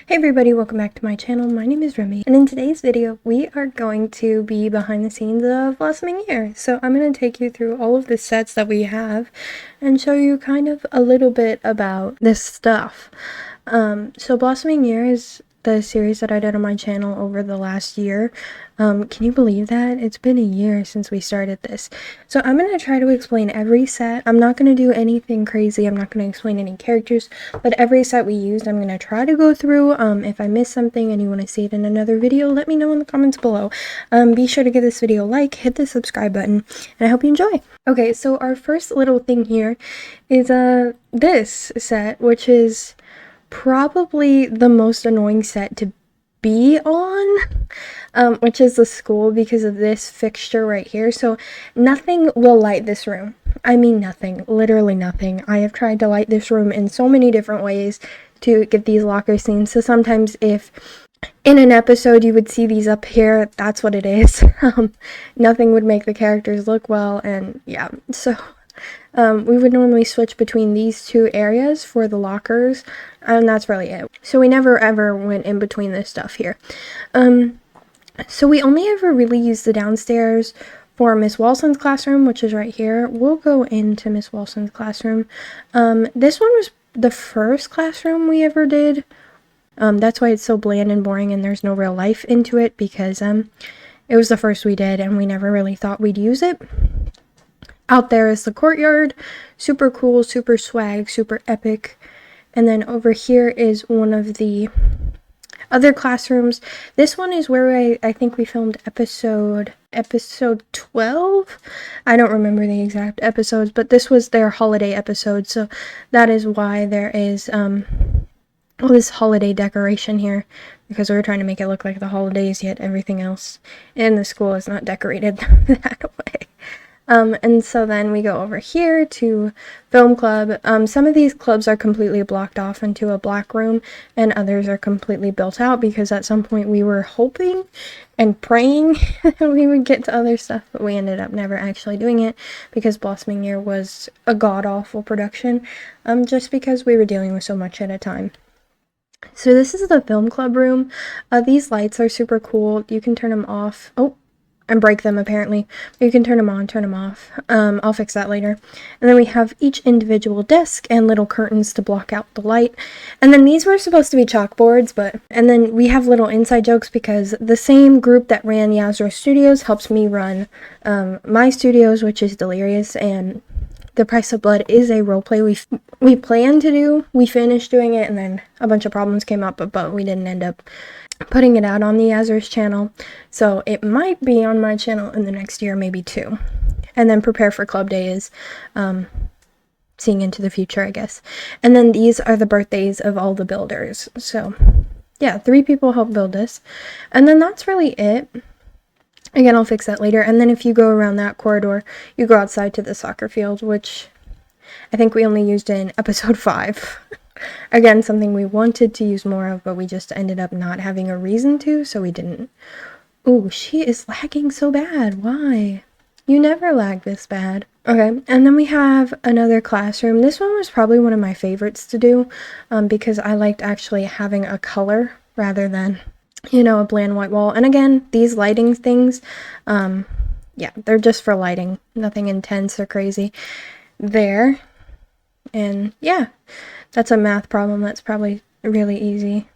Hey everybody, welcome back to my channel. My name is Remy, and in today's video, we are going to be behind the scenes of Blossoming Year. So I'm going to take you through all of the sets that we have and show you kind of a little bit about this stuff. So Blossoming Year is the series that I did on my channel over the last year. Can you believe that? It's been a year since we started this. So I'm going to try to explain every set. I'm not going to do anything crazy. I'm not going to explain any characters, but every set we used, I'm going to try to go through. If I miss something and you want to see it in another video, let me know in the comments below. Be sure to give this video a like, hit the subscribe button, and I hope you enjoy. Okay, so our first little thing here is this set, which is probably the most annoying set to be on, which is the school, because of this fixture right here. So nothing will light this room. I mean nothing, literally nothing. I have tried to light this room in so many different ways to get these locker scenes. So sometimes if in an episode you would see these up here, that's what it is. Nothing would make the characters look well, and yeah, so we would normally switch between these two areas for the lockers, and that's really it. So we never ever went in between this stuff here. So we only ever really used the downstairs for Miss Walson's classroom, which is right here. We'll go into Miss Walson's classroom. This one was the first classroom we ever did. That's why it's so bland and boring and there's no real life into it, because it was the first we did and we never really thought we'd use it. Out there is the courtyard, super cool, super swag, super epic. And then over here is one of the other classrooms. This one is where I think we filmed episode 12. I don't remember the exact episodes, but this was their holiday episode, so that is why there is all this holiday decoration here, because we were trying to make it look like the holidays, yet everything else in the school is not decorated that way. And so then we go over here to film club. Some of these clubs are completely blocked off into a black room, and others are completely built out, because at some point we were hoping and praying that we would get to other stuff, but we ended up never actually doing it, because Blossoming Year was a god-awful production, just because we were dealing with so much at a time. So this is the film club room. These lights are super cool. You can turn them off. Oh, and break them apparently. You can turn them on, turn them off. I'll fix that later. And then we have each individual desk and little curtains to block out the light. And then these were supposed to be chalkboards, and then we have little inside jokes, because the same group that ran Yazro Studios helps me run my studios, which is Delirious, and The Price of Blood is a roleplay we planned to do. We finished doing it, and then a bunch of problems came up, but we didn't end up putting it out on the Yazro's channel. So it might be on my channel in the next year, maybe 2. And then Prepare for Club Day is seeing into the future, I guess. And then these are the birthdays of all the builders. So yeah, 3 people helped build this. And then that's really it. Again, I'll fix that later. And then if you go around that corridor, you go outside to the soccer field, which I think we only used in episode 5. Again, something we wanted to use more of, but we just ended up not having a reason to, so we didn't. Ooh, she is lagging so bad. Why? You never lag this bad. Okay, and then we have another classroom. This one was probably one of my favorites to do, because I liked actually having a color rather than, you know, a bland white wall. And again, these lighting things, yeah, they're just for lighting. Nothing intense or crazy there. And yeah, that's a math problem that's probably really easy.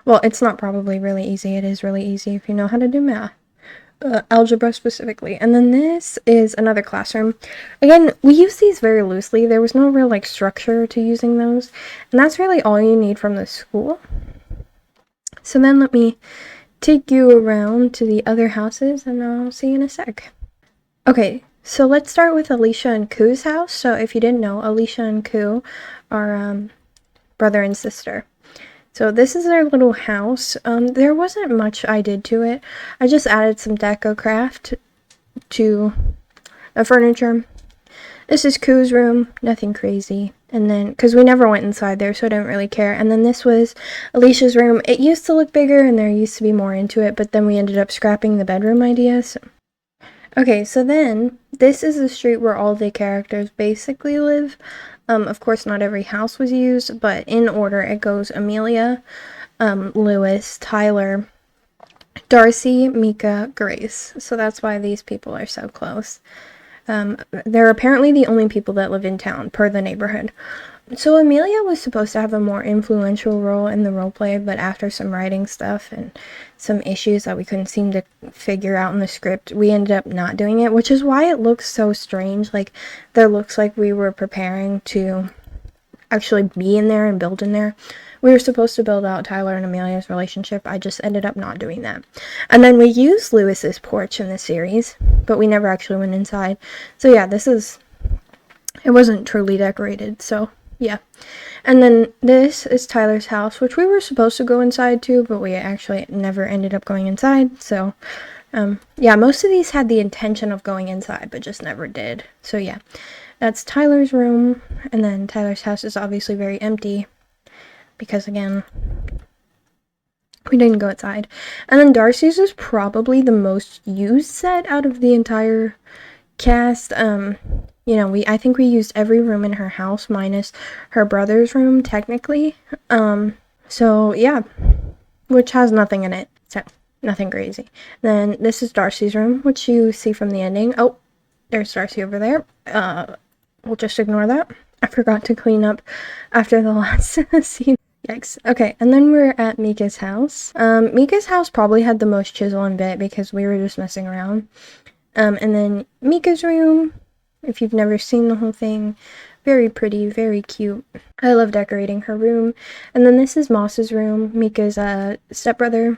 Well, it's not probably really easy. It is really easy if you know how to do math. Algebra specifically. And then this is another classroom. Again, we use these very loosely. There was no real like structure to using those. And that's really all you need from the school. So then let me take you around to the other houses, and I'll see you in a sec. Okay, so let's start with Alisha and Ku's house. So if you didn't know, Alisha and Ku are brother and sister. So this is their little house. There wasn't much I did to it. I just added some deco craft to the furniture. This is Ku's room, nothing crazy. And then, because we never went inside there, so I didn't really care. And then this was Alicia's room. It used to look bigger, and there used to be more into it, but then we ended up scrapping the bedroom idea. So. Okay, so then, this is the street where all the characters basically live. Of course, not every house was used, but in order, it goes Amelia, Lewis, Tyler, Darcy, Mika, Grace. So that's why these people are so close. They're apparently the only people that live in town, per the neighborhood. So Amelia was supposed to have a more influential role in the roleplay, but after some writing stuff and some issues that we couldn't seem to figure out in the script, we ended up not doing it, which is why it looks so strange. Like, there looks like we were preparing to actually be in there and build in there. We were supposed to build out Tyler and Amelia's relationship. I just ended up not doing that. And then we used Lewis's porch in the series, but we never actually went inside. So yeah, it wasn't truly decorated, so yeah. And then this is Tyler's house, which we were supposed to go inside to, but we actually never ended up going inside. So yeah, most of these had the intention of going inside, but just never did. So yeah, that's Tyler's room. And then Tyler's house is obviously very empty because, again, we didn't go outside. And then Darcy's is probably the most used set out of the entire cast. You know, I think we used every room in her house minus her brother's room, technically. So yeah, which has nothing in it, so nothing crazy. Then this is Darcy's room, which you see from the ending. Oh, there's Darcy over there. We'll just ignore that. I forgot to clean up after the last scene. Yikes. Okay, and then we're at Mika's house. Mika's house probably had the most chisel and bit because we were just messing around. And then Mika's room, if you've never seen the whole thing, very pretty, very cute. I love decorating her room. And then this is Moss's room, Mika's stepbrother.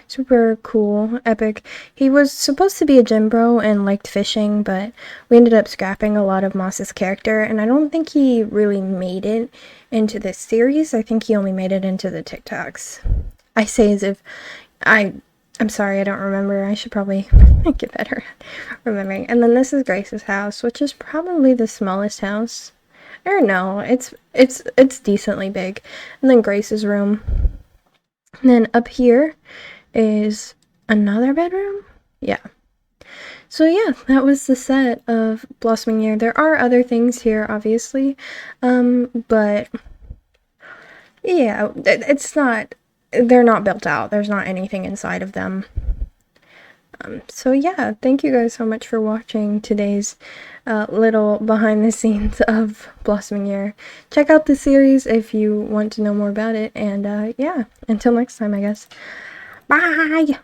Super cool, epic. He was supposed to be a gym bro and liked fishing, but we ended up scrapping a lot of Moss's character, and I don't think he really made it into this series. I think he only made it into the TikToks. I say as if I'm sorry, I don't remember. I should probably get better at remembering. And then this is Grace's house, which is probably the smallest house. Or no, it's decently big. And then Grace's room. And then up here is another bedroom. Yeah. So yeah, that was the set of Blossoming Year. There are other things here, obviously. But yeah, they're not built out. There's not anything inside of them. So yeah, thank you guys so much for watching today's little behind the scenes of Blossoming Year. Check out the series if you want to know more about it. And yeah, until next time, I guess. Bye!